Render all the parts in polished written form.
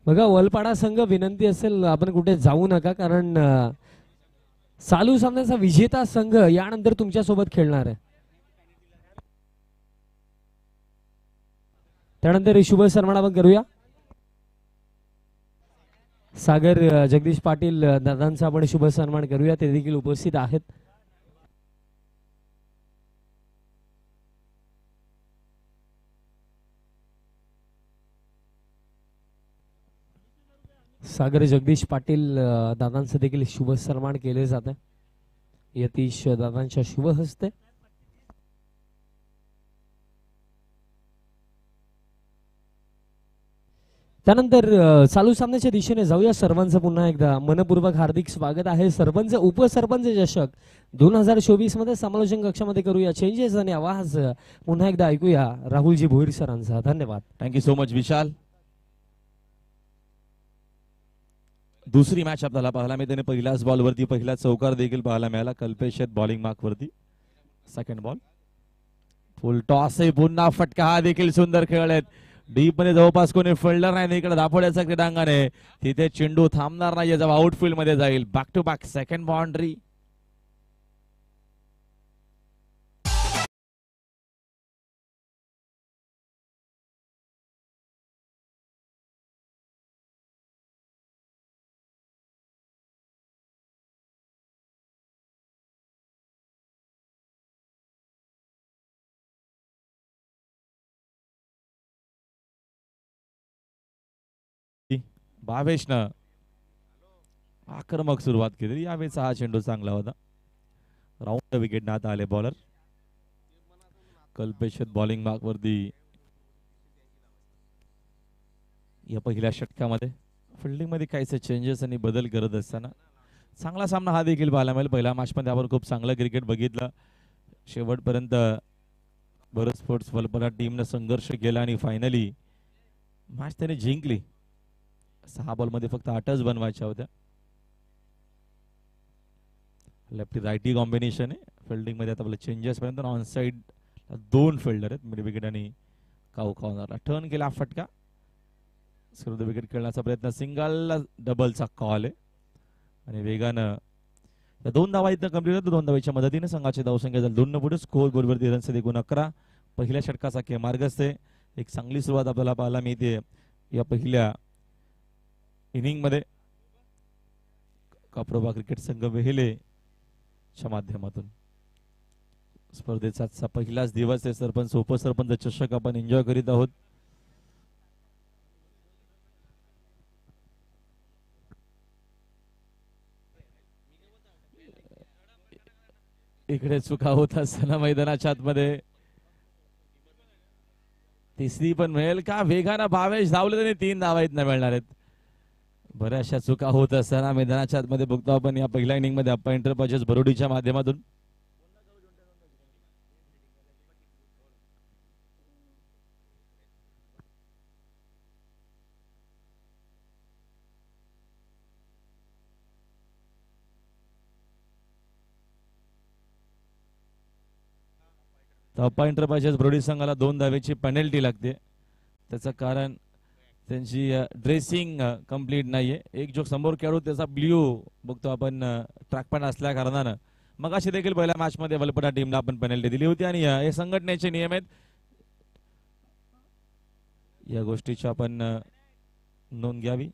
बघा वलपाडा संघ विनंती असेल आपण कुठे जाऊ नका कारण चालू सामन्याचा विजेता संघ यानंतर तुमच्या सोबत खेळणार आहे. त्यानंतर शुभ सन्मान आपण करूया. सागर जगदीश पाटील दादांचा आपण शुभ सन्मान करूया, ते देखील उपस्थित आहेत. सागर जगदीश पाटील दादांचं देखील शुभ सन्मान केले जाते यतीश दादांच्या शुभ हस्ते. त्यानंतर चालू सामन्याच्या दिशेने जाऊया. सर्वांचं पुन्हा एकदा मनपूर्वक हार्दिक स्वागत आहे. सरपंच उपसरपंच चषक 2024 मध्ये समालोचन कक्षामध्ये करूया चेंजेस आणि आवाज पुन्हा एकदा ऐकूया राहुलजी भोईर सरांचा. धन्यवाद. थँक्यू सो मच विशाल. दुसरी मॅच आपल्याला पाहायला मिळते. पहिल्याच बॉल वरती पहिला चौकार देखील पाहायला मिळाला कल्पेश बॉलिंग मार्क वरती. सेकंड बॉल फुल टॉस आहे. पुन्हा फटका. हा देखील सुंदर खेळ आहेत. डीप मध्ये जवळपास कोणी फिल्डर नाही. इकडे दापोड्याचा क्रीडांगण आहे. तिथे चेंडू थांबणार नाही जेव्हा आउटफील्ड मध्ये जाईल. Back to back second boundary. भावेशनं आक्रमक सुरुवात केली. यावेळेचा हा चेंडू चांगला होता. राऊंड विकेट नात आले बॉलर कल्पेश बॉलिंग मार्क वरती. या पहिल्या षटकामध्ये फिल्डिंग मध्ये काहीसे चेंजेस आणि बदल करत असताना चांगला सामना हा देखील पाहायला मिळेल. पहिल्या मॅच मध्ये आपण खूप चांगलं क्रिकेट बघितलं. शेवटपर्यंत बरं स्पोर्ट्स वलपरा टीमने संघर्ष केला आणि फायनली मॅच त्याने जिंकली. 6 बॉल मध्ये फक्त 8च बनवायच्या होत्या. लेफ्टी रायटी कॉम्बिनेशन आहे. फिल्डिंग मध्ये आता आपलं चेंजेस पर्यंत ऑन साइड 2 फिल्डर आहेत. मिड विकेट आणि काऊ कॉर्नरला टर्न केला फटका. स्क्रूद विकेट खेळण्याचा प्रयत्न. सिंगल डबलचा कॉल आहे आणि वेगानं 2 धावा इथं कंप्लीट होतं. 2 धावाच्या मदतीने संघाची धावसंख्या झाली 2 पुढे. स्कोर बोर्डवरती रन्स एकूण 11. पहिल्या षटकाचा के मार्ग असते. एक चांगली सुरुवात आपल्याला पाहायला मिळते या पहिल्या इनिंग मध्ये. काप्रोबा क्रिकेट संघ वेहेलेच्या माध्यमातून स्पर्धेचा पहिलाच दिवस आहे. सरपंच उपसरपंच चषक आपण एन्जॉय करीत आहोत. इकडे चुका होत असताना मैदानाच्या आतमध्ये तिसरी पण मिळेल का? वेगानं भावेश धावले तरी 3 धावा इथनं मिळणार आहेत. बऱ्याचशा चुका होत असताना मैदानाच्या आतमध्ये बघतो आपण या पहिल्या इनिंग मध्ये अप्पा एंटरप्राइजेस बरोडीच्या माध्यमातून. अप्पा एंटरप्राइजेस बरोडी संघाला 2 धावेची पेनल्टी लागते. त्याचं कारण त्यांची ड्रेसिंग कंप्लीट नाहीये. एक जो समोर खेळू त्याचा ब्ल्यू बघतो आपण ट्रॅक पॅन्ट असल्या कारणानं मग अशी देखील पहिल्या मॅच मध्ये वलपटा टीमला आपण पेनल्टी दिली होती आणि हे संघटनेचे नियम आहेत. या गोष्टीची आपण नोंद घ्यावी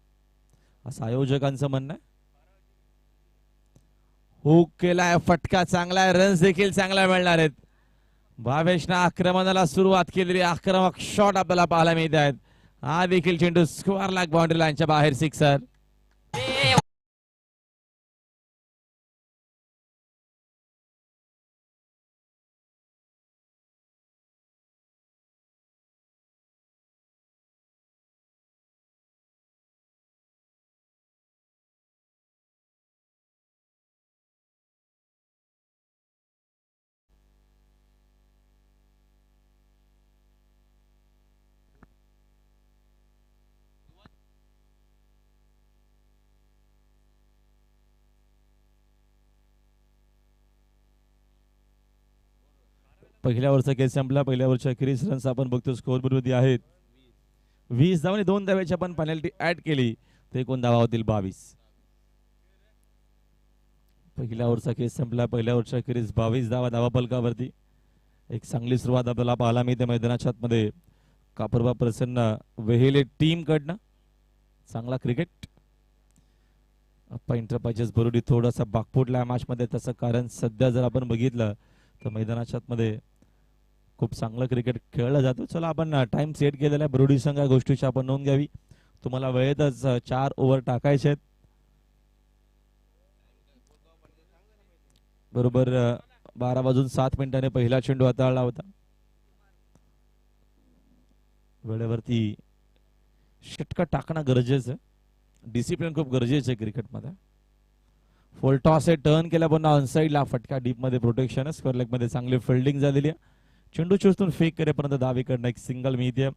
असं आयोजकांचं म्हणणं आहे. हुक केलाय फटका चांगला आहे. रन्स देखील चांगला मिळणार आहेत. भावेशनं आक्रमणाला सुरुवात केलेली. आक्रमक शॉट आपल्याला पाहायला मिळत आहेत. हा देखील चेंडू स्क्वेअर लाग बाउंड्री लाईनच्या बाहेर सिक्सर. पहिल्या ओव्हरचा खेळ संपला. पहिल्या ओव्हरच्या 21 रन्स आपण बघतो स्कोर बरोबर आहेत. 20 धावा आणि 2 धाव्याची आपण पेनल्टी ऍड केली तर एकूण धावा होतील 22. पहिल्या ओव्हरचा खेळ संपला. पहिल्या ओव्हरच्या खेळीस 22 धावा धावाफलकावरती. एक चांगली सुरुवात आपल्याला पाहायला मिळते मैदानाच्या आतमध्ये कापरबा प्रसन्न वेहेले टीम कडनं. चांगला क्रिकेट. अप्पा एंटरप्राइजेस बरोडी थोडासा बागपोटला मॅच मध्ये. त्याचं कारण सध्या जर आपण बघितलं तर मैदानाच्या आतमध्ये खूप चांगलं क्रिकेट खेळलं जातो. चला आपण टाइम सेट केलेला आहे बरोडी संघ गोष्टीची आपण नोंद घ्यावी. तुम्हाला वेळेतच 4 ओव्हर टाकायचे आहेत. बरोबर 12:07 पहिला चेंडू हाताळला होता. वेळेवरती षटका टाकणं गरजेचं आहे. डिसिप्लिन खूप गरजेचं आहे क्रिकेटमध्ये. फुल टॉस आहे. टर्न केला पुन्हा ऑनसाइडला फटका डीप मध्ये प्रोटेक्शन. स्क्वेअर लेग मध्ये चांगली फिल्डिंग झालेली आहे. चेंडू चोचतून फेक करेपर्यंत डावीकडनं एक सिंगल मिळते.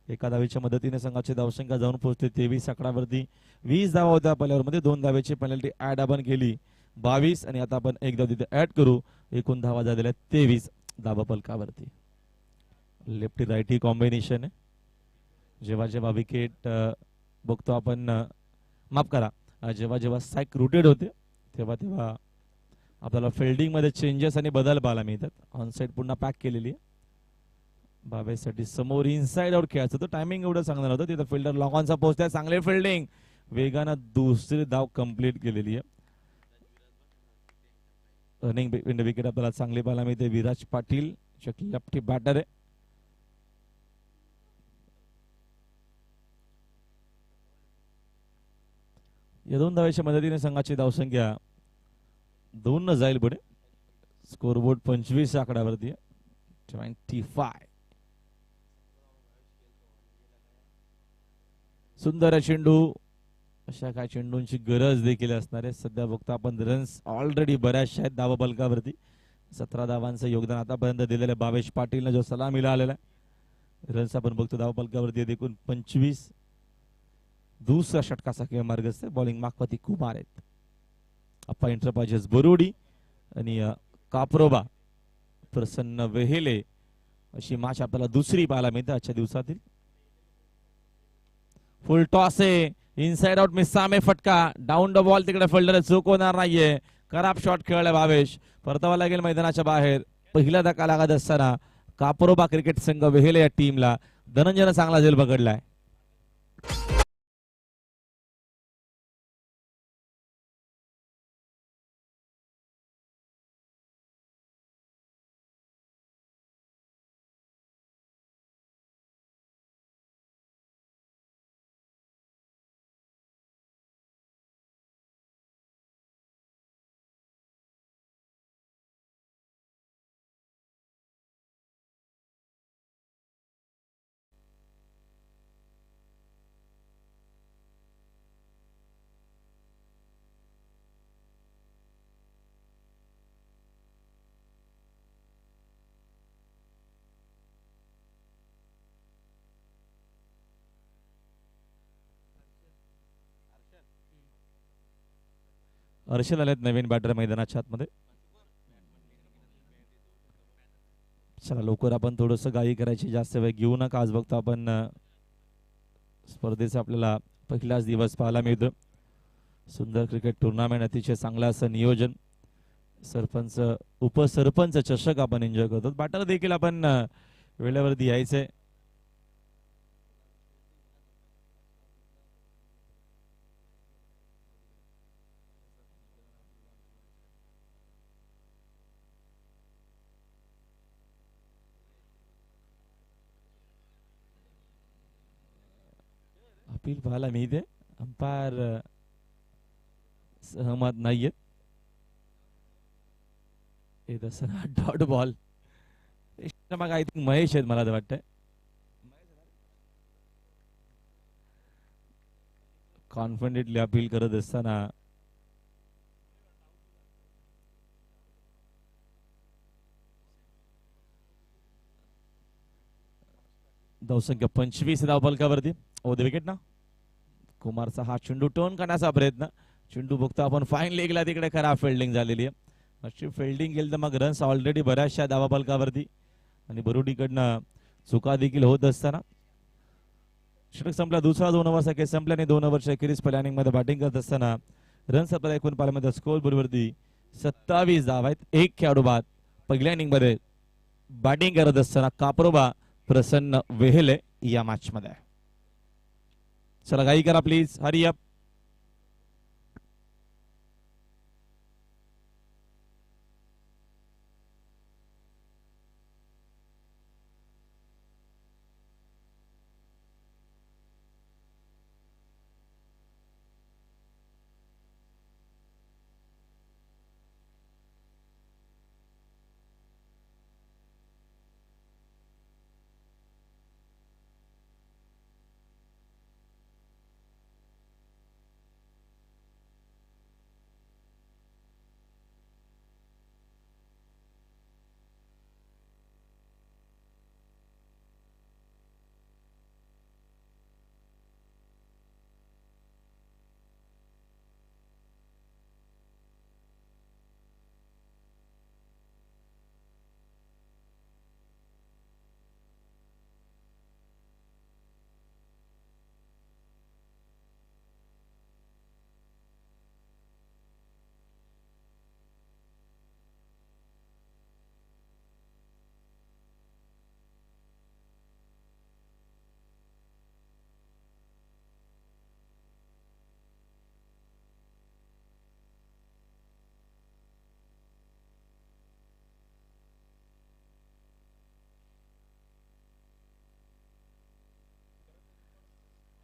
एका धावेच्या मदतीने संघाची धावसंख्या जाऊन पोहोचते 23 आकडावरती. 20 धावा होत्या पहिल्या मध्ये. 2 धावेची पेनल्टी ऍड आपण केली 22 आणि आता आपण एक धाव तिथे ऍड करू. एकूण धावा झालेल्या 23 धावा फलकावरती. लेफ्टी राईटी कॉम्बिनेशन आहे. जेव्हा जेव्हा विकेट बघतो आपण माफ करा जेव्हा जेव्हा स्ट्राइक रोटेट होते तेव्हा तेव्हा आपल्याला फिल्डिंग मध्ये चेंजेस आणि बदल पाहायला मिळतात. ऑनसाइड पुन्हा पॅक केलेली आहे. 22 साठी समोर इनसाइड आउट खेळायचं होतं. टायमिंग एवढं चांगलं नव्हतं. तिथं फिल्डर लॉंग ऑनचा पोहोचताय. चांगले फिल्डिंग. वेगानं दुसरी धाव कंप्लीट केलेली आहे. रनिंग बिटवीन विकेट आपल्याला चांगली पाहायला मिळते. विराज पाटील लेफ्टी बॅटर आहे. या 2 धावेच्या मदतीने संघाची धावसंख्या 2 न जाईल पुढे. स्कोरबोर्ड 25 आकड्यावरती 25. सुंदर चेंडू. अशा काय चेंडूंची गरज देखील असणार आहे. सध्या बघता आपण रन्स ऑलरेडी बऱ्याचशा आहेत धावा फलकावरती. 17 धावांचं योगदान आतापर्यंत दिलेलं भावेश पाटीलनं जो सलामीला आलेला आहे. रन्स आपण बघतो धावा फलकावरती एकूण 25. दुसरा षटकाचा किंवा मार्गस्थ. बॉलिंग मागवती कुमार आहेत. अप्पा एंटरप्राइजेस बरोडी आणि कापरोबा प्रसन्न वेहेले अशी मॅच आपल्याला दुसरी पाहायला मिळते आजच्या दिवसातील. फुल टॉस आहे. इनसाइड आउट मिसामे फटका. Down the ball. तिकडे फिल्डर चुकवणार नाहीये. खराब शॉट खेळला भावेश. परतावा लागेल मैदानाच्या बाहेर. पहिला धक्का लागत असताना कापरोबा क्रिकेट संघ वेहेले या टीमला धनंजयनं चांगला झेल पकडलाय. हर्षल आलेत नवीन बॅटर मैदानाच्या आतमध्ये. चला लवकर आपण थोडस गाई करायची जास्त वेळ घेऊ नका. आज बघतो आपण स्पर्धेचा आपल्याला पहिलाच दिवस पाहायला मिळतो. सुंदर क्रिकेट टुर्नामेंट अतिशय चांगलं असं नियोजन. सरपंच उपसरपंच चषक आपण एन्जॉय करतो. बॅटर देखील आपण वेळेवरती यायचंय. अपील पाहायला मिळते. अंपायर सहमत नाहीयेत. Dot ball. मग आय थिंक महेश आहेत मला तर वाटतंय. कॉन्फिडेंटली अपील करत असताना धावसंख्या 25 धावफलकावरती. ओव्हर द विकेट ना. कुमारचा हा चेंडू टर्न करण्याचा प्रयत्न. चेंडू बघतो आपण फाईन लेगला. तिकडे खराब फिल्डिंग झालेली आहे. अशी फिल्डिंग केली तर मग रन्स ऑलरेडी बऱ्याचशा धावाफलकावरती आणि बरोडीकडनं चुका देखील होत असताना षटक संपला. दुसरा 2 ओव्हर सेकंड संपल्याने 2 ओव्हरच्या अखेरीस पहिल्या इनिंग मध्ये बॅटिंग करत असताना रन्स आपल्याला एकूण पाहिल्यामध्ये स्कोर बोर्डवरती 27 धावा आहेत. एक खेळाडू बाद. पहिल्या इनिंग मध्ये बॅटिंग करत असताना कापरोबा प्रसन्न वेहेले या मॅच मध्ये. चला घाई करा प्लीज, हरी अप.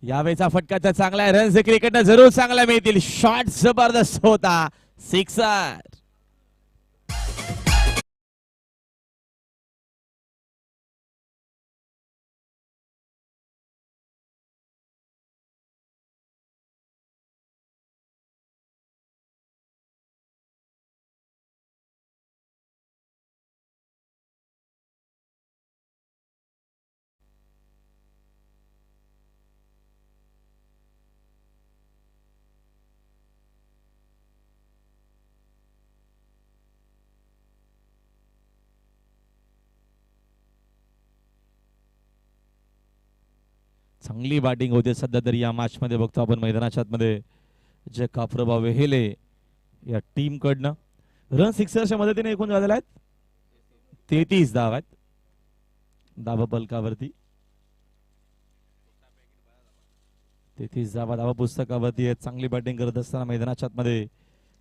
यावेळेचा फटका तर चांगला आहे. रन्स क्रिकेटनं जरूर चांगला मिळतील. शॉट जबरदस्त होता. सिक्सर. चांगली बॅटिंग होते सध्या तरी या मॅच मध्ये. बघतो आपण मैदानाच्या आतमध्ये जे काफरबा वेहेले या टीम कडनं रन सिक्सरच्या मदतीने एकूण झालेले आहेत 33 धावा आहेत धावा पलकावरती. 33 धावा पुस्तकावरती आहेत. चांगली बॅटिंग करत असताना मैदानाच्या आतमध्ये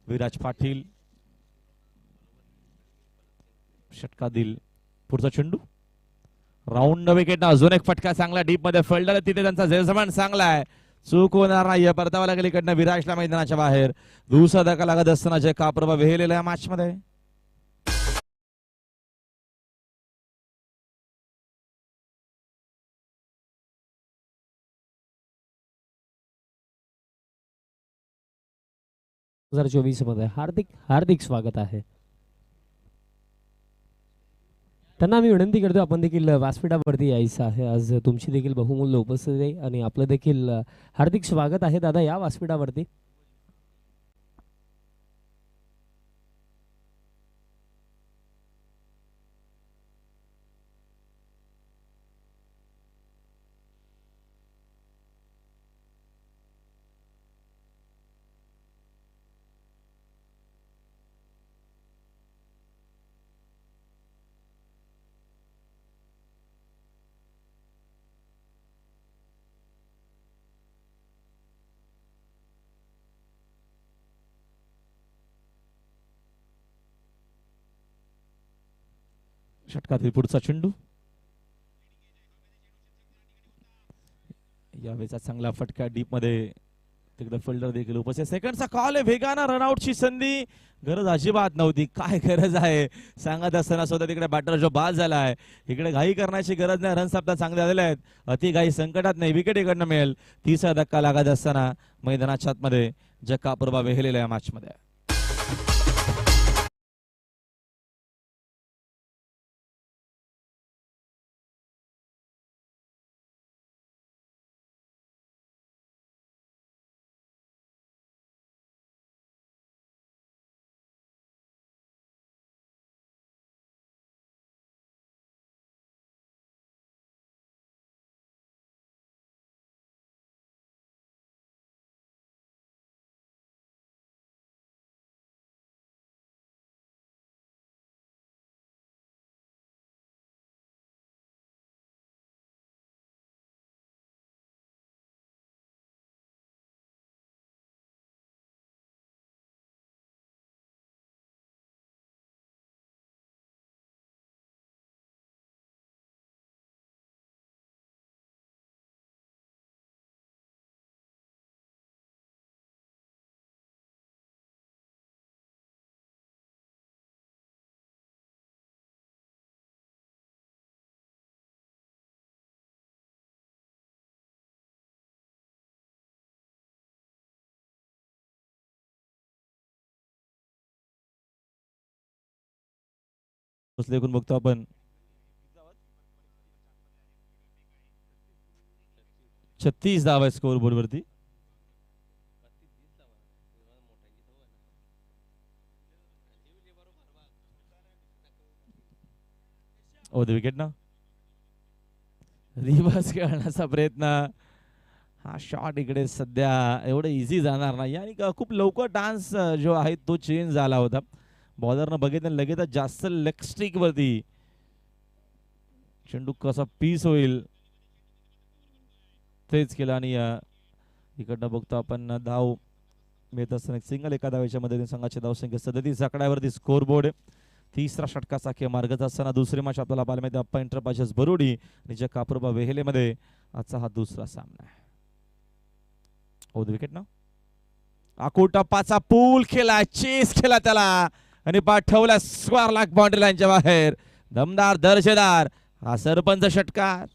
विराज पाटील. षटका दिल. पुढचा चेंडू राऊंड विकेट. अजून एक फटका चांगला डीप मध्ये फिल्डर तिथे त्यांचा जजमेंट चांगला आहे. चूक होणार नाही. परतावा लागेल इकडनं विराजला मैदानाच्या बाहेर. दुसरा धक्का लागत असताना जय कापरबा वेहेलेला या मॅच मध्ये. मध्ये हार्दिक हार्दिक स्वागत आहे. त्यांना मी विनंती करतो आपण देखील व्यासपीठावरती यायचं आहे. आज तुमची देखील बहुमूल्य उपस्थिती आहे आणि आपलं देखील हार्दिक स्वागत आहे. दादा या व्यासपीठावरती. षटकातील पुढचा चेंडू. यावेळेचा चांगला फटका डीप मध्ये. तिकडे फिल्डर देखील उपस्थित. सेकंडचा कॉल आहे. वेगानं रनआउटची संधी. गरज अजिबात नव्हती. काय गरज आहे सांगत असताना स्वतः तिकडे बॅटर जो बाद झाला आहे. इकडे घाई करण्याची गरज नाही. रन्स आपल्या चांगले आलेले आहेत. अति घाई संकटात नाही. विकेट इकडनं मिळेल. तिसरा धक्का लागत असताना मैदानाच्या आतमध्ये जय कापरबा वेहेलेला या मॅच मध्ये. एकूण बघतो आपण 36 धावा स्कोर बोर्ड वरती. विकेट ना रिव्हर्स खेळण्याचा प्रयत्न. हा शॉट इकडे सध्या एवढं इझी जाणार नाही आणि खूप लवकर डान्स जो आहे तो चेंज झाला होता. बॉलरनं बघितलं लगेच जास्त लेग स्ट्रिक वरती चेंडू कसा पीस होईल तेच केलं आणि इकडनं बघतो आपण धाव मिळत असताना सिंगल एका धावेच्या मध्ये संघाची धावसंख्या 37 आकड्यावरती स्कोर बोर्ड. तिसरा षटकाचा किंवा मार्गच असताना दुसरी मॅच आपल्याला पाहायला मिळते अप्पा एंटरप्राइजेस बरोडी आणि जे कापरोबा वेहेलेमध्ये आजचा हा दुसरा सामना आहे. विकेट ना आकू टप्पाचा पूल केला चेस केला त्याला आणि पाठवला स्क्वेअर लाख बाउंड्री लाईनच्या बाहेर. दमदार दर्जेदार हा सरपंच षटकार.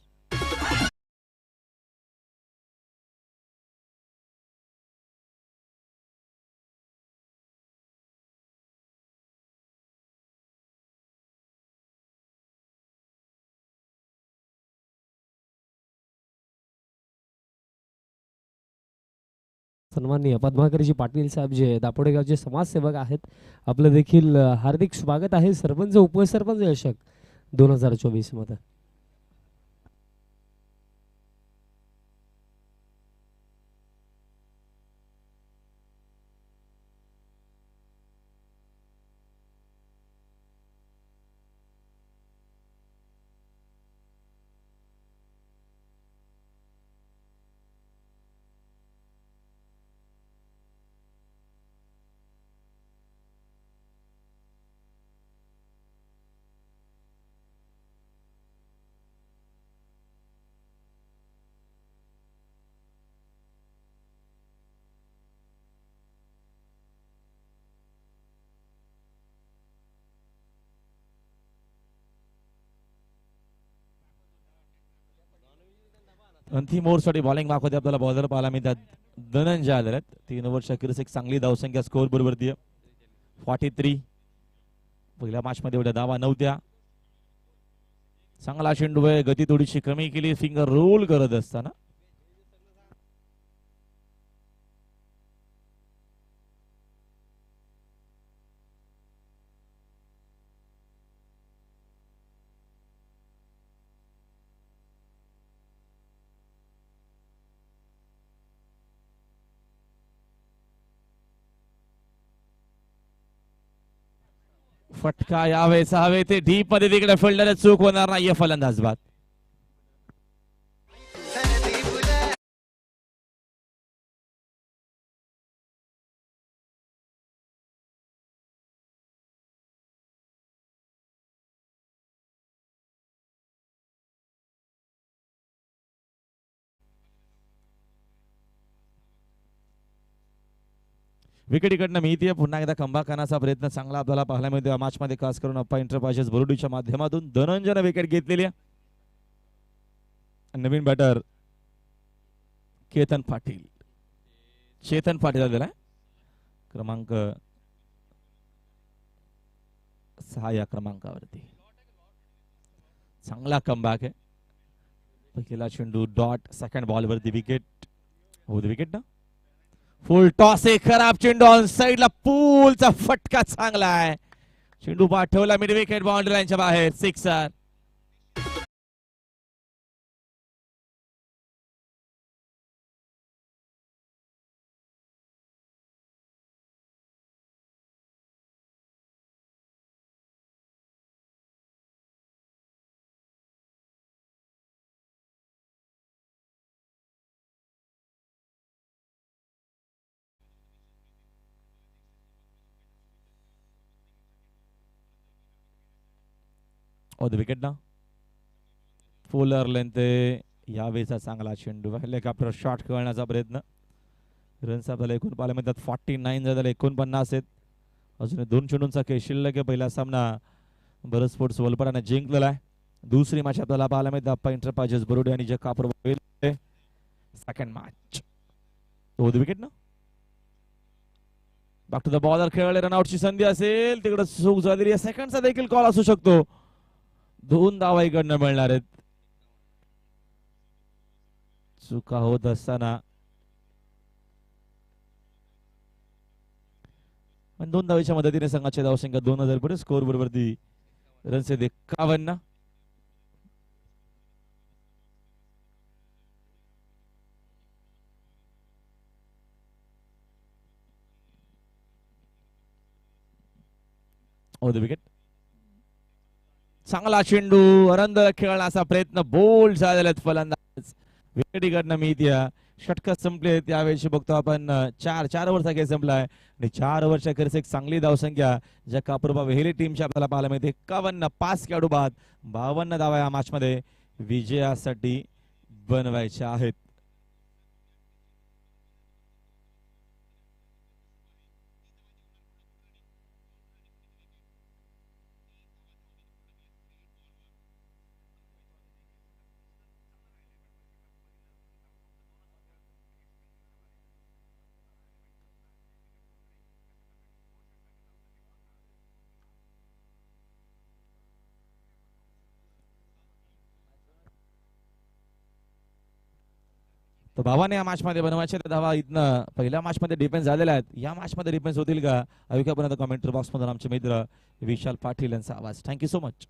सन्माननीय पद्माकरजी पाटील साहेब जे दापोडे गावचे समाजसेवक आहेत आपलं देखील हार्दिक स्वागत आहे सरपंच उपसरपंच चषक 2024 मध्ये. अंतिम ओव्हरसाठी बॉलिंग मार्क होते आपल्याला बॉलर पाहायला मिळतात धनंजय आलेत. 3 ओव्हरच्या अखेरीस एक चांगली धावसंख्या स्कोर बरोबरती 43. पहिल्या मॅच मध्ये एवढ्या धावा नव्हत्या. चांगला चेंडू आहे गती थोडीशी कमी केली फिंगर रोल करत असताना. फटका यावेळेचा हवे ते डीप मध्ये तिकडे फिल्डर चूक होणार नाहीये फलंदाज बाद. विकेट इकडनं मिळतीये पुन्हा एकदा कमबॅक करण्याचा प्रयत्न चांगला आपल्याला पाहायला मिळतो मॅच मध्ये खास करून अप्पा एंटरप्राइजेस बरोडीच्या माध्यमातून धनंजयने विकेट घेतलेली आहे. नवीन बॅटर चेतन पाटील दिलाय क्रमांक 6 या क्रमांकावरती. चांगला कमबॅक आहे. पहिला चेंडू डॉट सेकंड बॉल वरती विकेट विकेट ना फुल टॉस आहे खराब चेंडू ऑन साइडला पूलचा फटका चांगला आहे. चेंडू पाठवला मिड विकेट बाउंड्री लाईनच्या बाहेर सिक्सर. विकेट ना फुलर लेंथ यावेळेचा चांगला चेंडू हेलिकॉप्टर शॉट करण्याचा प्रयत्न. रन्स आपल्याला एकूण पाहायला मिळतात 49 झाले 49 आहेत. अजून 2 चेंडूंचा खेळ शिल्लक आहे. पहिला सामना भरत स्पोर्ट्स वलपाडाने जिंकलेला आहे. दुसरी मॅच आपल्याला पाहायला मिळते अप्पा एंटरप्राइजेस बरोडी आणि जे कापर सेकंड मॅच विकेट ना बॅक टू द बॉलर खेळले, रनआउटची संधी असेल तिकडे चूक झालेली आहे. सेकंडचा देखील कॉल असू शकतो. 2 धावा इकडनं मिळणार आहेत. चुका होत असताना पण 2 धावेच्या मदतीने संघाची धावसंख्या 2000 पुढे. स्कोर बरोबरती रनचे 51. ओ द विकेट. चांगला चेंडू अरंद खेळण्याचा प्रयत्न, बोल्ड झालेले फलंदाज. विकेट इकडनं मिळते. षटक संपले त्यावेळी बघतो आपण 4 ओव्हरचा खेळ संपलाय आणि 4 ओव्हरच्या खेळाची एक चांगली धावसंख्या ज्या कापूरबा वेहेली टीमची आपल्याला पाहायला मिळते. 51. 5 खेळाडू बाद, 52 धावा या मॅच मध्ये विजयासाठी बनवायच्या आहेत. तर भावाने या मॅच मध्ये बनवायचे धावा इथनं पहिल्या मॅच मध्ये डिफेन्स झालेल्या आहेत. या मॅच मध्ये डिफेन्स होतील का ऐकूया पर्यंत कमेंट्री बॉक्स मधून आमचे मित्र विशाल पाटील यांचा आवाज. Thank you so much.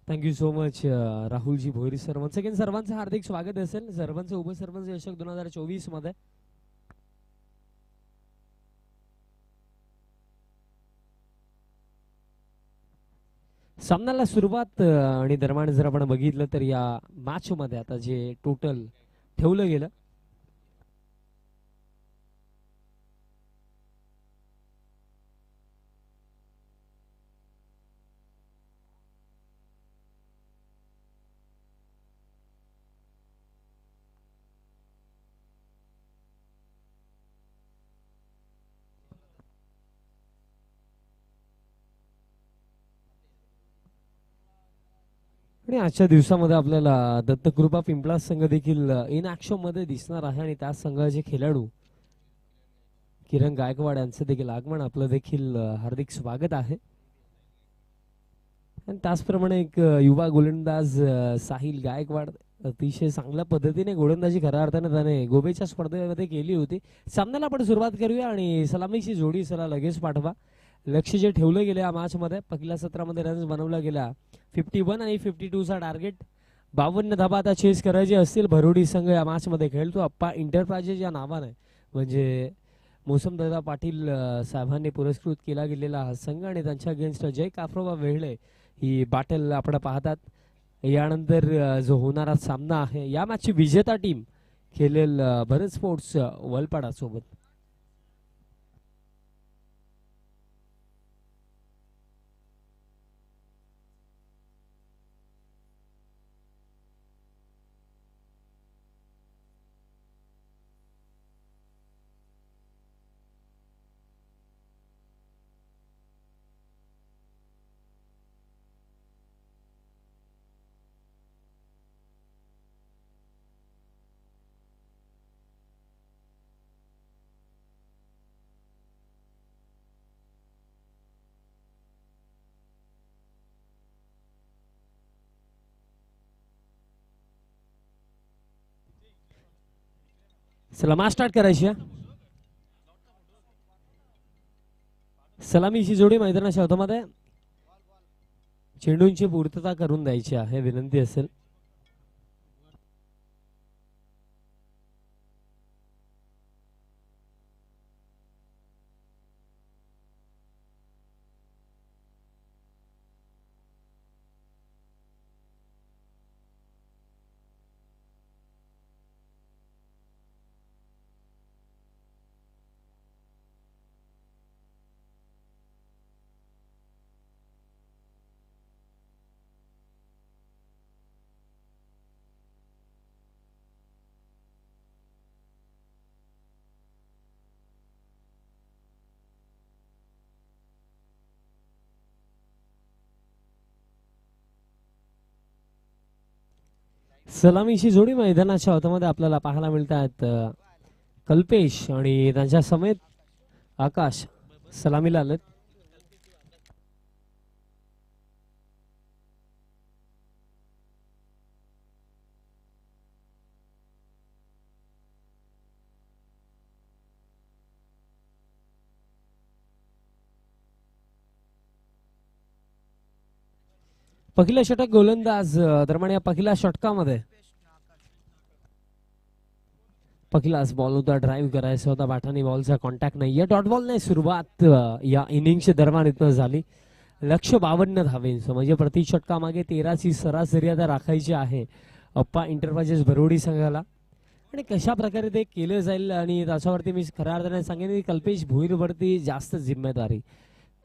Thank you so much Rahulji Bhoir sir. Once again सर्वांचं हार्दिक स्वागत असेल. सरपंच उपसरपंच चषक 2024 मध्ये सामन्याला सुरुवात आणि दरम्यान जर आपण बघितलं तर या मॅच मध्ये आता जे टोटल ठेवलं गेलं आणि आजच्या दिवसामध्ये आपल्याला दत्तकृपा पिंपळा संघ देखील इन ऍक्शन मध्ये दिसणार आहे आणि त्या संघाचे खेळाडू किरण गायकवाड यांचं देखील आगमन आपलं देखील हार्दिक स्वागत आहे. आणि त्याचप्रमाणे एक युवा गोलंदाज साहिल गायकवाड अतिशय चांगल्या पद्धतीने गोलंदाजी खऱ्या अर्थाने त्याने गोबेच्या स्पर्धेमध्ये केली होती. सामन्याला आपण सुरुवात करूया आणि सलामीची जोडी चला लगेच पाठवा. लक्ष जे ठेवलं गेलं या मॅच मध्ये पहिल्या सत्रामध्ये रन्स बनवल्या गेल्या 51 आणि 52 चा टार्गेट. 52 धाबा आता चेस करायचे असतील. भरोडी संघ या मॅच मध्ये खेळतो अप्पा एंटरप्राइजेस या नावाने, म्हणजे मोसमदादा पाटील साहेबांनी पुरस्कृत केला गेलेला हा संघ आणि त्यांच्या अगेन्स्ट जय काफ्रोबा वेळले ही बॅटल आपण पाहतात. यानंतर जो होणारा सामना आहे या मॅचची विजेता टीम खेळेल भरत स्पोर्ट्स वलपाडा सोबत. सलामा स्टार्ट करायची. सलामीची जोडी मैदानाच्या हातामध्ये चेंडूंची पूर्तता करून द्यायची आहे, विनंती असेल. सलामीची जोडी मैदानाच्या हातामध्ये आपल्याला पाहायला मिळतात. कल्पेश आणि त्यांच्या समेत आकाश सलामीला आलेत. पहिला षटक गोलंदाज दरम्यान या पहिल्या षटकामध्ये पहिलाच बॉल होता, ड्राईव्ह करायचा होता, बाठानी बॉलचा कॉन्टॅक्ट नाही. डॉट बॉल नाही सुरुवात या इनिंगच्या दरम्यान इथं झाली. 152 धावेंचं म्हणजे प्रति षटकामागे 13ची सरासरी आता राखायची आहे अप्पा एंटरप्राइजेस भरोडी संघाला. आणि कशा प्रकारे ते केलं जाईल आणि त्याच्यावरती मी खऱ्या अर्थाने सांगेन की कल्पेश भोईरवरती जास्त जिम्मेदारी,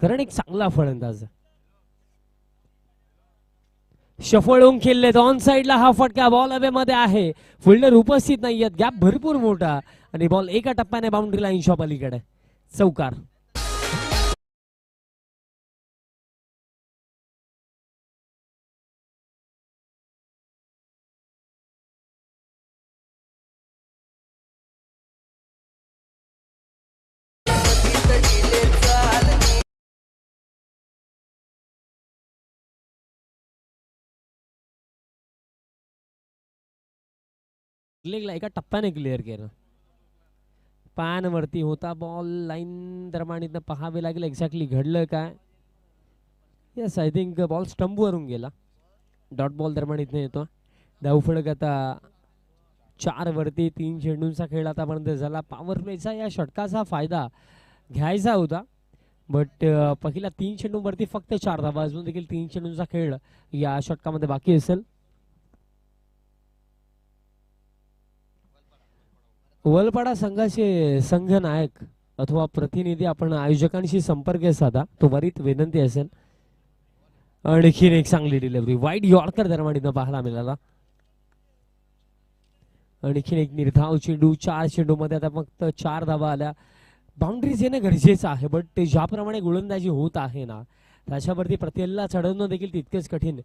कारण एक चांगला फलंदाज. शफळ होऊन खेळलेत ऑन साइडला, हा फटका बॉल हवेमध्ये आहे, फिल्डर उपस्थित नाहीयेत, गॅप भरपूर मोठा आणि बॉल एका टप्प्याने बाउंड्री लाईन शॉप अलीकडे चौकार. एका टप्प्याने क्लिअर केलं, पॅन वरती होता बॉल, लाईन दरम्यान इथं पाहावे लागेल एक्झॅक्टली घडलं काय. Yes, I think ball stump वरून गेला. डॉट बॉल दरम्यान इथं येतो. धावफलक आता 4 वरती, 3 चेंडूंचा खेळ आतापर्यंत झाला. पॉवर प्लेचा या षटकाचा फायदा घ्यायचा होता, बट पहिल्या 3 चेंडूंवरती फक्त 4 धावा, अजून देखील 3 चेंडूंचा खेळ या षटकामध्ये बाकी असेल. वलपाडा संघाचे संघ नायक अथवा प्रतिनिधी आपण आयोजकांशी संपर्क साधा, तो त्वरित विनंती असेल. आणखीन एक चांगली डिलिव्हरी वाईड यॉर्कर दरम्यान इथं पाहायला मिळाला. आणखीन एक निर्धाव चेंडू, 4 चेंडू मध्ये आता फक्त 4 धावा आल्या. बाउंड्रीज येणं गरजेचं आहे, बट ते ज्याप्रमाणे गोलंदाजी होत आहे ना त्याच्यावरती प्रत्येला चढवणं देखील तितकेच कठीण.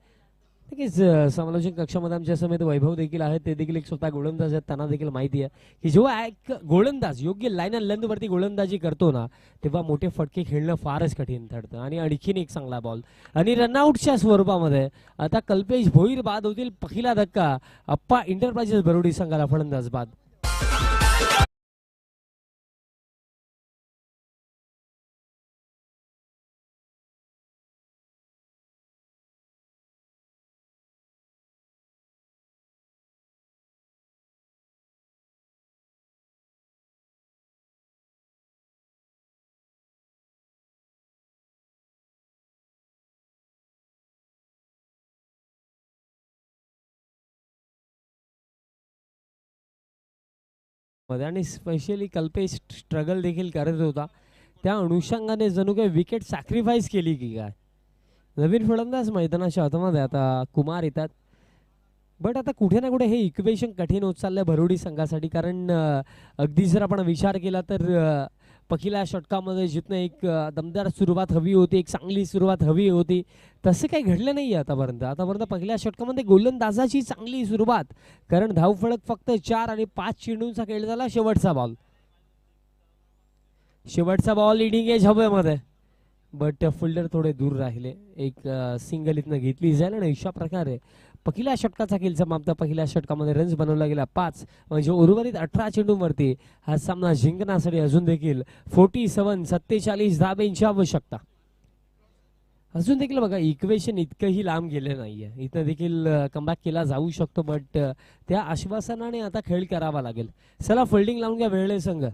नक्कीच समालोचन कक्षामध्ये आमच्या समेत वैभव देखील आहेत, ते देखील एक स्वतः गोलंदाज आहेत. त्यांना देखील माहिती आहे की जेव्हा एक गोलंदाज योग्य लाईन अँड लेंथ वरती गोलंदाजी करतो ना तेव्हा मोठे फटके खेळणं फारच कठीण ठरतं. आणि आणखीन एक चांगला बॉल आणि रनआउटच्या स्वरूपामध्ये आता कल्पेश भोईर बाद होतील. पहिला धक्का अप्पा एंटरप्राइजेस भरोडी संघाला फलंदाज बाद. आणि स्पेशली कल्पेश स्ट्रगल देखील करत होता, त्या अनुषंगाने जणू काही विकेट सॅक्रिफाईस केली की काय. नवीन फलंदाज मैदानाच्या हातामध्ये आता कुमार येतात, बट आता कुठे ना कुठे हे इक्वेशन कठीण होत चाललंय भरोडी संघासाठी. कारण अगदी जर आपण विचार केला तर पहिल्या षटकामध्ये जिथनं एक दमदार सुरुवात हवी होती, एक चांगली सुरुवात हवी होती, तसं काही घडलं नाही आतापर्यंत पहिल्या षटकामध्ये गोलंदाजाची चांगली सुरुवात, कारण धावफलक फक्त 4 आणि 5 चेंडूंचा खेळ झाला. शेवटचा बॉल लिडिंग एज हवेमध्ये, बट फिल्डर थोडे दूर राहिले. एक सिंगल इथनं घेतली जाईल आणि अशा प्रकारे पहिल्या षटकाचा खेळ समाप्त. पहिल्या षटकामध्ये रन्स बनवला गेला 5, म्हणजे उर्वरित 18 चेंडूंवरती हा सामना जिंकण्यासाठी अजून देखील 47 धाब्यांची आवश्यकता. अजून देखील बघा इक्वेशन इतकंही लांब गेले नाहीये, इथं देखील कमबॅक केला जाऊ शकतो, बट त्या आश्वासनाने आता खेळ करावा लागेल. चला फिल्डिंग लावून घ्या वेळले संघ,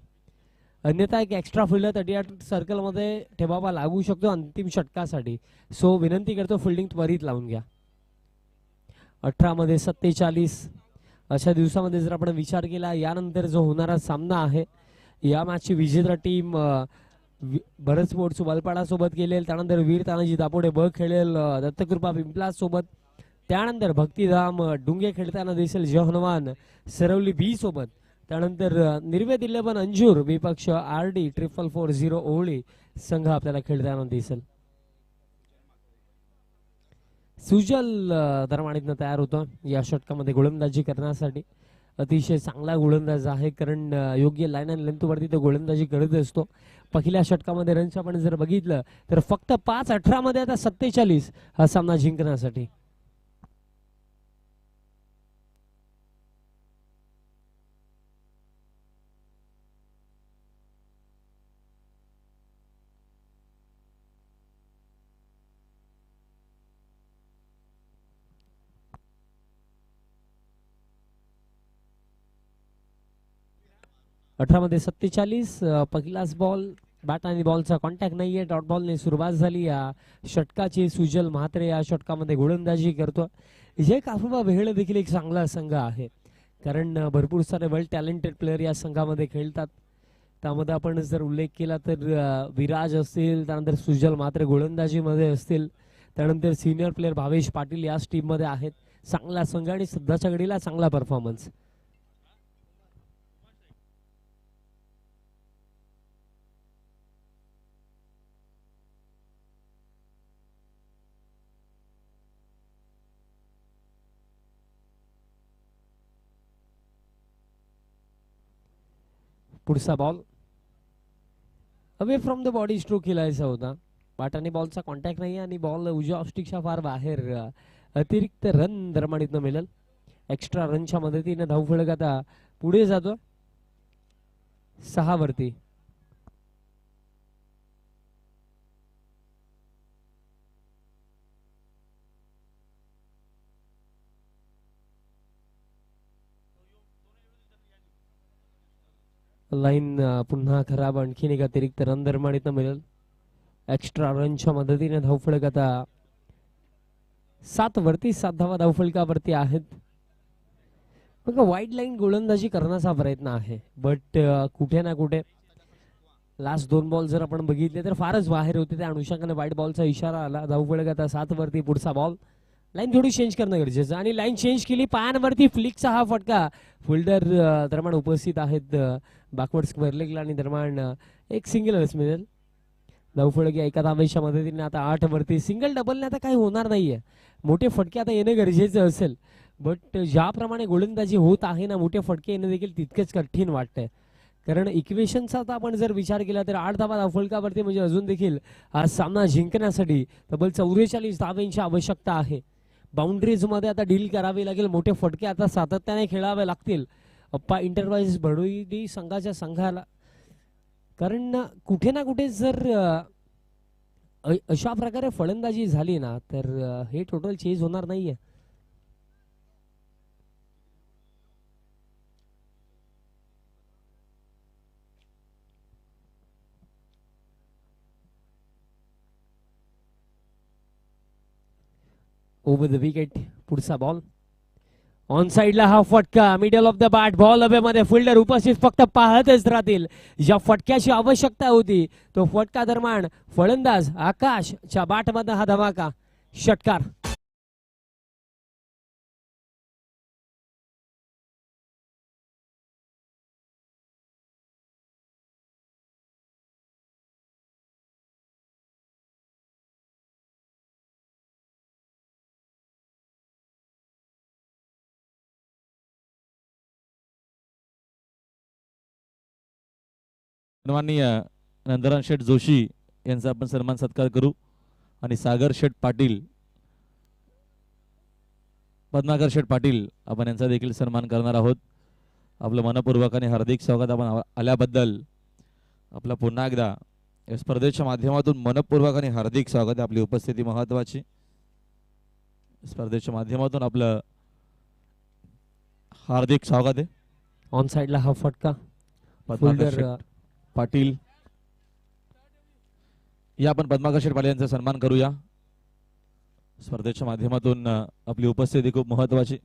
अन्यथा एक एक्स्ट्रा फिल्डर 38 सर्कलमध्ये ठेवावा लागू शकतो अंतिम षटकासाठी. सो विनंती करतो फिल्डिंग त्वरित लावून घ्या. 18 मध्ये 47 अशा दिवसामध्ये जर आपण विचार केला, यानंतर जो होणारा सामना आहे या मॅचची विजेता टीम भरत स्पोर्ट्स वलपाडा सोबत खेळेल, त्यानंतर वीर तानाजी दापोडे ब खेळेल दत्तकृपा पिंपला सोबत, त्यानंतर भक्तिधाम डुंगे खेळताना दिसेल जय हनुमान सरवली बी सोबत, त्यानंतर निर्वेद 11 अंजूर विपक्ष RD 4440 ओळी संघ आपल्याला खेळताना दिसेल. सुजल दरमाणीतनं तयार होतं या षटकामध्ये गोलंदाजी करण्यासाठी. अतिशय चांगला गोलंदाज आहे, कारण योग्य लाईन आणि लेंथवरती तो गोलंदाजी करत असतो. पहिल्या षटकामध्ये रन्स आपण जर बघितलं तर फक्त 5-18 मध्ये आता 47 हा सामना जिंकण्यासाठी. मध्ये 47 पहिलाच बॉल, बॅट आणि बॉलचा कॉन्टॅक्ट नाहीये, डॉट बॉलने सुरुवात झाली या षटकाची. सुजल म्हात्रे या षटकामध्ये गोलंदाजी करतो. जे काफुबा वेहळे देखील एक चांगला संघ आहे, कारण भरपूर सारे वेल टॅलेंटेड प्लेयर या संघामध्ये खेळतात. त्यामध्ये आपण जर उल्लेख केला तर विराज असतील, त्यानंतर सुजल म्हात्रे गोलंदाजीमध्ये असतील, त्यानंतर सिनियर प्लेयर भावेश पाटील याच टीम मध्ये आहेत. चांगला संघ आणि सध्याच्या घडीला चांगला परफॉर्मन्स. पुढचा ball away from the body stroke खेळायचा होता, बॅट बॉलचा कॉन्टॅक्ट नाही आणि बॉल उजव्या ऑफस्टिकच्या फार बाहेर. अतिरिक्त रन दरम्यान मिळेल. एक्स्ट्रा रनच्या मदतीने धावफलक आता पुढे जातो 6 वरती. लाईन पुन्हा खराब, आणखीन एक अतिरिक्त रन दरम्यान मिळेल. एक्स्ट्रा रनच्या मदतीने धावफलक आता 7 वरती, 7 धावा धावफलकावरती आहेत. बघा वाईड लाईन गोलंदाजी करण्याचा प्रयत्न आहे, बट कुठे ना कुठे लास्ट 2 बॉल जर आपण बघितले तर फारच बाहेर होते, त्या अनुषंगाने वाईड बॉलचा इशारा आला. धावफलक आता 7 वरती. पुढचा बॉल लाईन थोडी चेंज करणं गरजेचं, आणि लाईन चेंज केली. पायांवरती फ्लिकचा हा फटका. फिल्डर दरम्यान उपस्थित आहेत बॅकवर्ड स्क्वेअर लेगला, आणि दरम्यान एक सिंगलच मिळेल. धावफलक या एका धावेच्या मदतीने आता 8 वरती. सिंगल डबलने आता काही होणार नाहीये, मोठे फटके आता येणं गरजेचं असेल, बट ज्याप्रमाणे गोलंदाजी होत आहे ना, मोठे फटके येणं देखील तितकेच कठीण वाटतंय. कारण इक्वेशनचा आता आपण जर विचार केला तर 8 धावा धावफलकावरती, म्हणजे अजून देखील हा सामना जिंकण्यासाठी तब्बल 44 धावांची आवश्यकता आहे. बाउंड्रीज मध्ये आता डील करावी लागेल, मोठे फटके आता सातत्याने खेळावे लागतील अप्पा इंटरवाइज भडोई संघाच्या संघाला. कारण कुठे ना कुठे जर अशा प्रकारे फलंदाजी झाली ना, तर हे टोटल चेंज होणार नाहीये. Over the wicket. पुढचा बॉल ऑन साइडला हा फटका, middle of the bat, ball हवे मध्ये. फिल्डर उपस्थित फक्त पाहतच राहतील. ज्या फटक्याची आवश्यकता होती तो फटका दरम्यान फलंदाज आकाशच्या बॅट मध्ये हा धमाका, षटकार. सन्माननीय नंदराम शेठ जोशी यांचा आपण सन्मान सत्कार करू, आणि सागर शेठ पाटील, पद्माकर शेठ पाटील आपण यांचा देखील सन्मान करणार आहोत. आपलं मनपूर्वक आणि हार्दिक स्वागत. आपण आल्याबद्दल आपला पुन्हा एकदा या स्पर्धेच्या माध्यमातून मनपूर्वक आणि हार्दिक स्वागत आहे. आपली उपस्थिती महत्वाची. स्पर्धेच्या माध्यमातून आपलं हार्दिक स्वागत आहे. ऑन साइडला हा फटका पद्माकर फिल्डर शेठ पाटील या आपण पद्माकर शेठ पाटील यांचा सन्मान करूया. स्पर्धेच्या माध्यमातून आपली उपस्थिती खूप महत्वाची.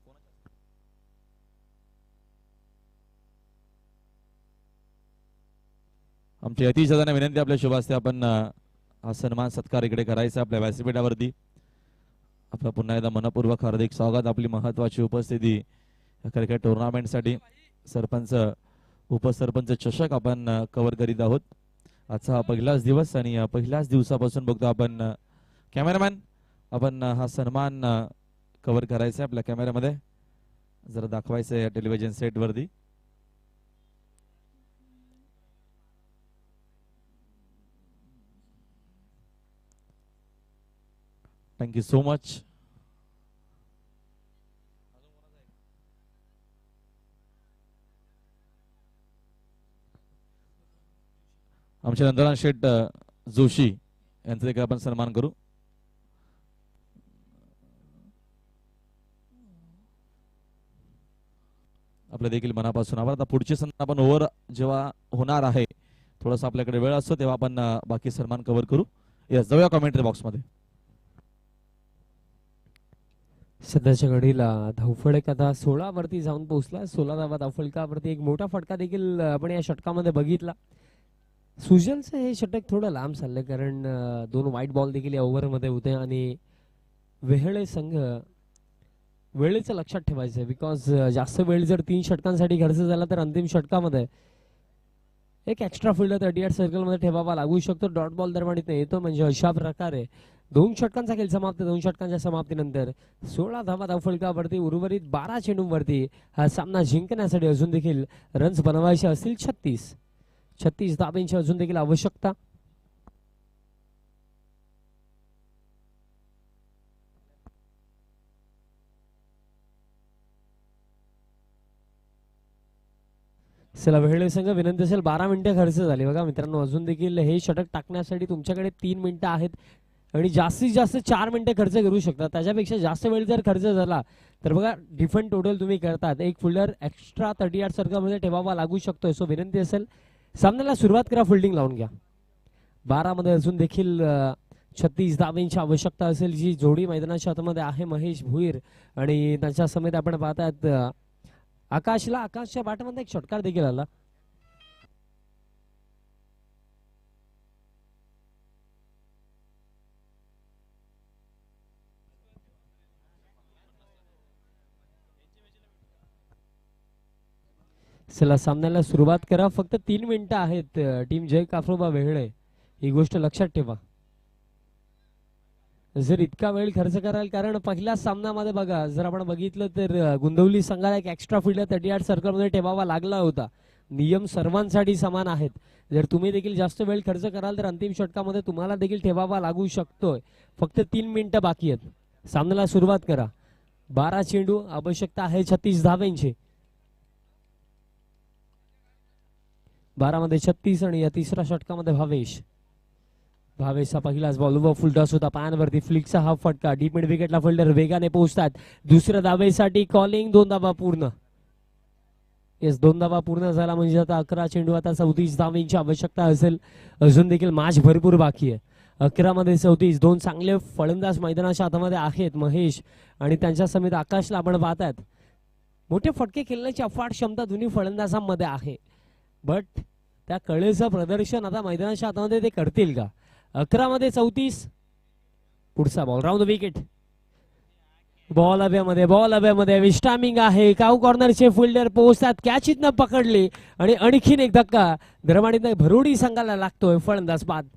आमची अतिशय विनंती आपल्या शुभ असते आपण हा सन्मान सत्कार इकडे करायचा आपल्या व्यासपीठावरती. आपलं पुन्हा एकदा मनपूर्वक हार्दिक स्वागत. आपली महत्वाची उपस्थिती क्रिकेट टुर्नामेंटसाठी सरपंच उपसरपंच चषक आपण कव्हर करीत आहोत. आजचा हा पहिलाच दिवस आणि पहिल्याच दिवसापासून बघतो आपण कॅमेरामॅन आपण हा सन्मान कव्हर करायचा आपल्या कॅमेऱ्यामध्ये जरा दाखवायचं आहे टेलिव्हिजन सेट वरती. Thank you so much. आमचे नंदराम शेठ जोशी यांचा देखील आपण सन्मान करू. आपल्या देखील मनापासून आभार. आता पुढची संधी आपण ओव्हर जेव्हा होणार आहे थोडासा आपल्याकडे वेळ असतो तेव्हा आपण बाकी सन्मान कव्हर करू. यस जाऊया कमेंट्री बॉक्स मध्ये. सध्याच्या घडीला धावफलक आता 16 वरती जाऊन पोहोचला. 16 धावा धावफलकावरती एक मोठा फटका देखील आपण या षटकामध्ये बघितला. सुजलचं हे षटक थोडं लांब चाललंय कारण 2 वाईट बॉल देखील या ओव्हरमध्ये होते आणि वेहळे संघ वेळेचं लक्षात ठेवायचं आहे बिकॉज जास्त वेळ जर 3 षटकांसाठी खर्च झाला तर अंतिम षटकामध्ये एक एक्स्ट्रा फिल्डर 38 सर्कलमध्ये ठेवावा लागू शकतो. डॉट बॉल दरम्यान इथे येतो म्हणजे अशा प्रकारे 2 षटकांचा खेळ समाप्त. 2 षटकांच्या समाप्तीनंतर 16 धावा धावफलकावरती उर्वरित 12 चेंडूंवरती हा सामना जिंकण्यासाठी अजून देखील रन्स बनवायचे असतील. 36 धाब्यांची अजून देखील आवश्यकता. चला वेळ संघ विनंती असेल 12 मिनिटं खर्च झाली बघा मित्रांनो. अजून देखील हे षटक टाकण्यासाठी तुमच्याकडे 3 मिनिटं आहेत आणि जास्तीत जास्त 4 मिनिटं खर्च करू शकता. त्याच्यापेक्षा जास्त वेळ जर खर्च झाला तर बघा डिफरंट टोटल तुम्ही करतात. एक फिल्डर एक्स्ट्रा 38 सर्कलमध्ये ठेवावा लागू शकतोय. सो विनंती असेल सामन्याला सुरुवात करा. फिल्डिंग लावून घ्या. 12 मध्ये अजून देखील 36 धाब्यांची आवश्यकता असेल. जी जोडी मैदानाच्या हातामध्ये आहे महेश भुईर आणि त्यांच्या समेत आपण पाहतात आकाशच्या बाटामध्ये एक षटकार देखील आला. चला सामन्याला सुरुवात करा. फक्त 3 मिनिटं आहेत. टीम जय काफ्रोबा वेहळे ही गोष्ट लक्षात ठेवा. जर इतका वेळ खर्च कराल कारण पहिल्या सामन्यामध्ये बघा जर आपण बघितलं तर गुंदवली संघाला एक एक्स्ट्रा फिल्डर 38 सर्कलमध्ये ठेवावा लागला होता. नियम सर्वांसाठी समान आहेत. जर तुम्ही देखील जास्त वेळ खर्च कराल तर अंतिम षटकामध्ये तुम्हाला देखील ठेवावा लागू शकतोय. फक्त 3 मिनिटं बाकी आहेत. सामन्याला सुरुवात करा. 12 चेंडू आवश्यकता आहे 36 धाब्यांची. 12 मध्ये 36 आणि या तिसऱ्या षटकामध्ये भावेशचा पहिलाच बॉल व फुलटॉस होता पायांवरती. फ्लिकचा हा फटका डीप मिड विकेटला फिल्डर वेगाने पोहोचतात. दुसऱ्या धावेसाठी कॉलिंग. 2 धावा पूर्ण. येस 2 धावा पूर्ण झाला म्हणजे आता 11 चेंडू. आता 34 धावांची आवश्यकता असेल. अजून देखील मॅच भरपूर बाकी आहे. 11 मध्ये 34. 2 चांगले फलंदाज मैदानाच्या हातामध्ये आहेत महेश आणि त्यांच्या समेत आकाशला आपण पाहतात. मोठे फटके खेळण्याची अफाट क्षमता दोन्ही फलंदाजांमध्ये आहे. बट त्या कळेचं प्रदर्शन आता मैदानाच्या हातामध्ये ते करतील का? 11 मध्ये 34. पुढचा ball round the wicket. Ball अभ्यामध्ये विस्टामिंग आहे. काऊ कॉर्नरचे फिल्डर पोहोचतात. कॅच इथनं पकडली आणि आणखीन एक धक्का धर्माडीनं भरोडी संघाला लागतोय. फलंदाज बाद.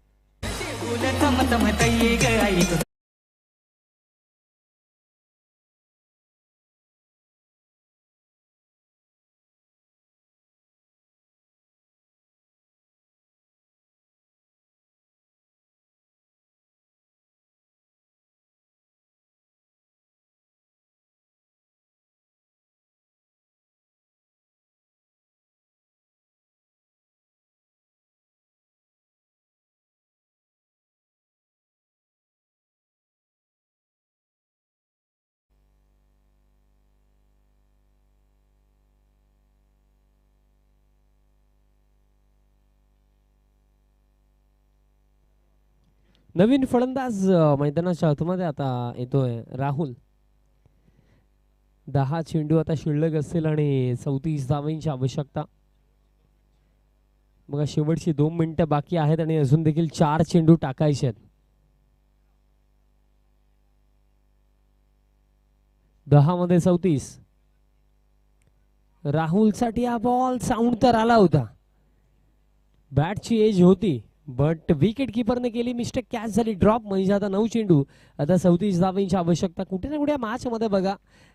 नवीन फलंदाज मैदानाच्या आतमध्ये आता येतोय राहुल. 10 चेंडू आता शिल्लक असतील आणि 34 धावांची आवश्यकता. बघा शेवटची 2 मिनिटं बाकी आहेत आणि अजून देखील 4 चेंडू टाकायचे आहेत. 10 मध्ये 34. राहुलसाठी हा बॉल साऊंड तर आला होता, बॅटची एज होती, बट विकेट किपरने केली मिस्टेक, कॅच झाली, ड्रॉप. म्हणजे आता 9 चेंडू आता 34 धावांची आवश्यकता. कुठे ना कुठे मॅच मध्ये बघा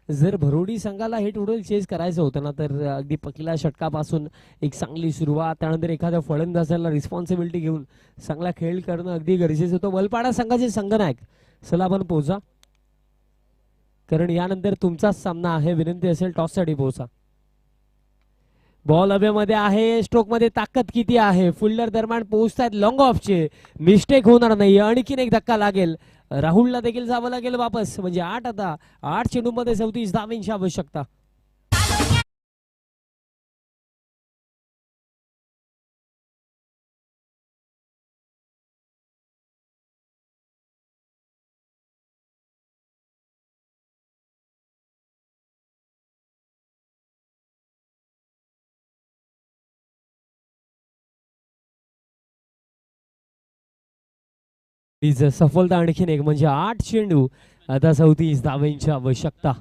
जर भरोडी संघाला हे टोटल चेस करायचं होतं ना तर अगदी पहिल्या षटकापासून एक चांगली सुरुवात, त्यानंतर एखाद्या फलंदाजाला रिस्पॉन्सिबिलिटी घेऊन चांगला खेळ करणं अगदी गरजेचं होतं. वलपाडा संघाचे संघनायक चला आपण पोहोचा, कारण यानंतर तुमचाच सामना आहे. विनंती असेल टॉससाठी पोहोचा. बॉल हवेमध्ये आहे, स्ट्रोक मध्ये ताकद किती आहे, फिल्डर दरम्यान पोहोचतायत, लॉंग ऑफचे मिस्टेक होणार नाही. आणखीन एक धक्का लागेल, राहुलला देखील जावं लागेल वापस. म्हणजे 8 आता 8 चेंडू मध्ये 34 धावांची आवश्यकता. सफलता आणखीन एक, म्हणजे 8 चेंडू आता 34 धावांची आवश्यकता.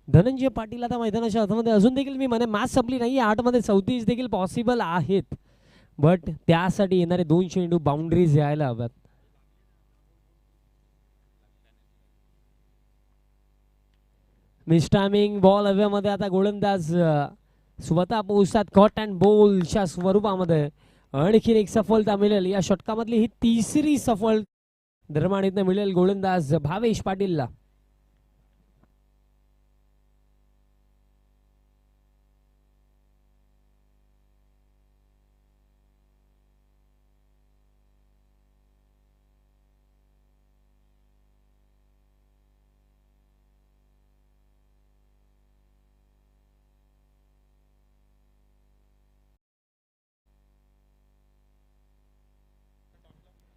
धनंजय पाटील आता मैदानाच्या आतमध्ये अजून देखील मी म्हणे मॅच संपली नाही. 8 मध्ये 34 देखील पॉसिबल आहेत, बट त्यासाठी येणारे 2 चेंडू बाउंड्रीज यायला हव्यात. मिस टायमिंग, बॉल हवेमध्ये आता गोलंदाज स्वतः पोहोचतात कॉट अँड बॉलच्या स्वरूपामध्ये. आणखीन एक सफलता मिळेल, या षटकामधली ही तिसरी सफल दरम्यान इथं मिळेल गोलंदाज भावेश पाटीलला.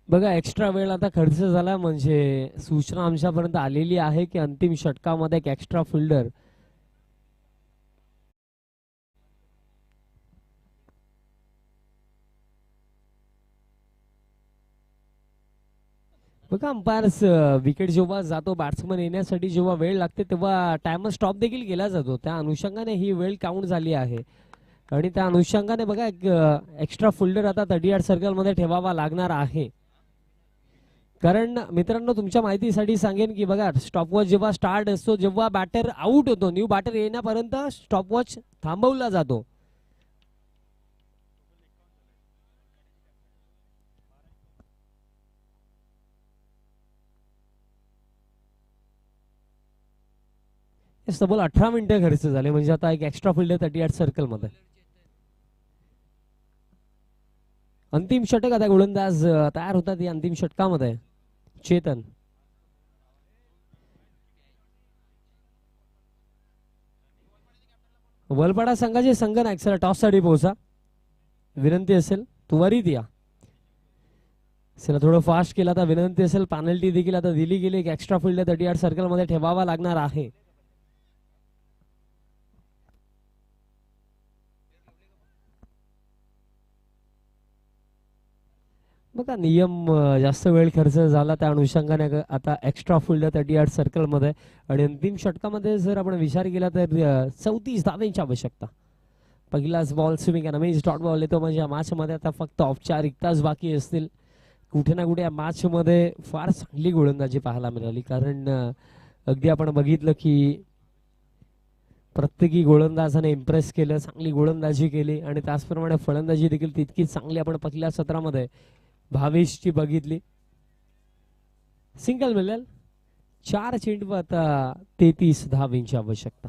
बघा एक्स्ट्रा वेळ आता खर्च झाला, म्हणजे सूचना आमच्यापर्यंत आलेली आहे की अंतिम षटकामध्ये एक एक्स्ट्रा फिल्डर बघा. अंपायर्स विकेट जेव्हा जातो बॅट्समन येण्यासाठी जेव्हा वेळ लागते तेव्हा टायमर स्टॉप देखील केला जातो. त्या अनुषंगाने ही वेळ काउंट झाली आहे आणि त्या अनुषंगाने बघा एक एक्स्ट्रा फिल्डर आता 38 सर्कल मध्ये ठेवावा लागणार आहे. कारण मित्रांनो तुमच्या माहितीसाठी सांगेन की बघा स्टॉपवॉच जेव्हा स्टार्ट असतो, जेव्हा बॅटर आउट होतो, न्यू बॅटर येण्यापर्यंत स्टॉपवॉच थांबवला जातो. तब्बल 18 मिनिटं खर्च झाले, म्हणजे आता एक एक्स्ट्रा फिल्डर 38 सर्कल मध्ये. अंतिम षटक आता गोलंदाज तयार होतात या अंतिम षटकामध्ये. चेतन, वलपाडा संघाचे संघनायक चला टॉस साठी पोहोचा. विनंती असेल त्वरित या. चला थोडं फास्ट केला तर विनंती असेल, पॅनल्टी देखील आता दिली गेली. एक एक्स्ट्रा फिल्डर 38 सर्कल मध्ये ठेवावा लागणार आहे. बघा नियम जास्त वेळ खर्च झाला त्या अनुषंगाने आता एक्स्ट्रा फिल्डर 38 सर्कल मध्ये. आणि अंतिम षटकामध्ये जर आपण विचार केला तर 34 धावांची आवश्यकता. पहिलाच बॉल स्विंग आणि डॉट बॉल येतो, म्हणजे या मॅच मध्ये आता फक्त औपचारिकताच बाकी असतील. कुठे ना कुठे या मॅच मध्ये फार चांगली गोलंदाजी पाहायला मिळाली, कारण अगदी आपण बघितलं की प्रत्येकी गोलंदाजाने इम्प्रेस केलं, चांगली गोलंदाजी केली आणि त्याचप्रमाणे फलंदाजी देखील तितकीच चांगली आपण पहिल्या सत्रामध्ये भावेशची बघितली. सिंगल मिळेल, 4 चेंडू आता 33 धावांची आवश्यकता.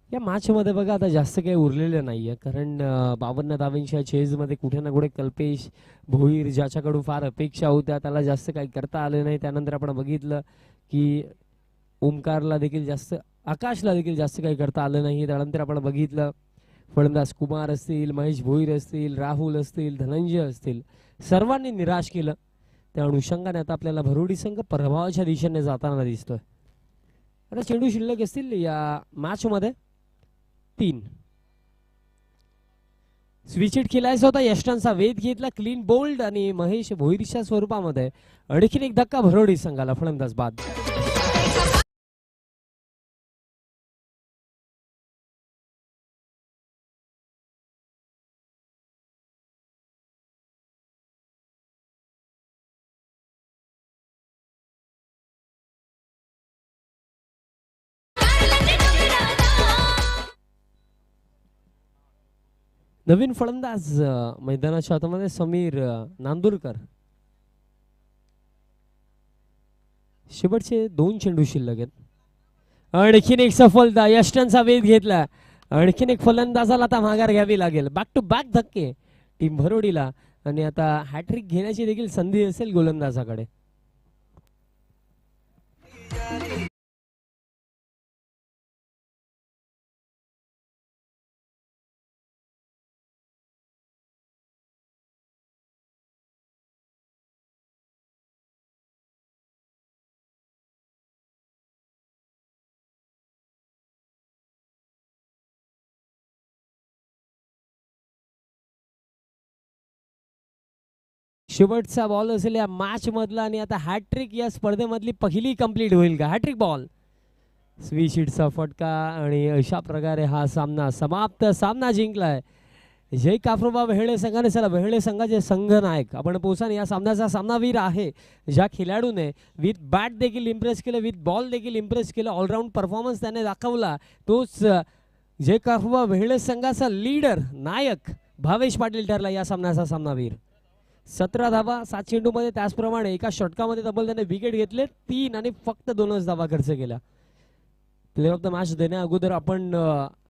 या मॅच मध्ये बघा आता जास्त काही उरलेलं नाहीये, कारण 52 धावांच्या चेज मध्ये कुठे ना कुठे कल्पेश भोईर ज्याच्याकडून फार अपेक्षा होत्या त्याला जास्त काही करता आले नाही. त्यानंतर आपण बघितलं की ओमकारला देखील जास्त, आकाशला देखील जास्त काही करता आलं नाही. त्यानंतर आपण बघितलं फलंदाज कुमार असतील, महेश भोईर असतील, राहुल असतील, धनंजय असतील, सर्वांनी निराश केलं. त्या अनुषंगाने आता आपल्याला भरोडी संघ प्रभावाच्या दिशेने जाताना दिसतोय. आता चेंडू शिल्लक असतील या मॅच मध्ये 3. स्विच हिट खेळायचा होता, यष्टांचा वेध घेतला, क्लीन बोल्ड आणि महेश भोईरच्या स्वरूपामध्ये आणखीन एक धक्का भरोडी संघाला फलंदाज बाद. नवीन फलंदाज मैदानाच्या हातामध्ये समीर नांदुरकर. शेवटचे 2 चेंडू शिल्लक आहेत. आणखीन एक सफलता, यष्टांचा वेध घेतला, आणखीन एक फलंदाजाला आता माघार घ्यावी लागेल. बॅक टू बॅक धक्के टीम भरोडीला आणि आता हॅट्रिक घेण्याची देखील संधी असेल गोलंदाजाकडे. शेवटचा बॉल असेल या मॅच मधला आणि आता हॅट्रिक या स्पर्धेमधली पहिली कंप्लीट होईल का? हॅट्रिक बॉल, स्विच हिटचा फटका आणि अशा प्रकारे हा सामना समाप्त. सामना जिंकलाय जय काफ्रोबा वेहळे संघाने. चला, वेहळे संघाचे संघनायक आपण पोहोचा या सामन्याचा सामनावीर आहे ज्या खेळाडूने विथ बॅट देखील इम्प्रेस केलं, विथ बॉल देखील इम्प्रेस केलं, ऑलराऊंड परफॉर्मन्स त्याने दाखवला. तोच जय काफ्रोबा वेहळे संघाचा लीडर नायक भावेश पाटील ठरला या सामन्याचा सामनावीर. 17 धावा 7 चेंडूमध्ये, त्याचप्रमाणे एका षटकामध्ये तब्बल त्याने विकेट घेतले 3 आणि फक्त 2च धावा खर्च केल्या. प्लेअर ऑफ द मॅच देण्या अगोदर आपण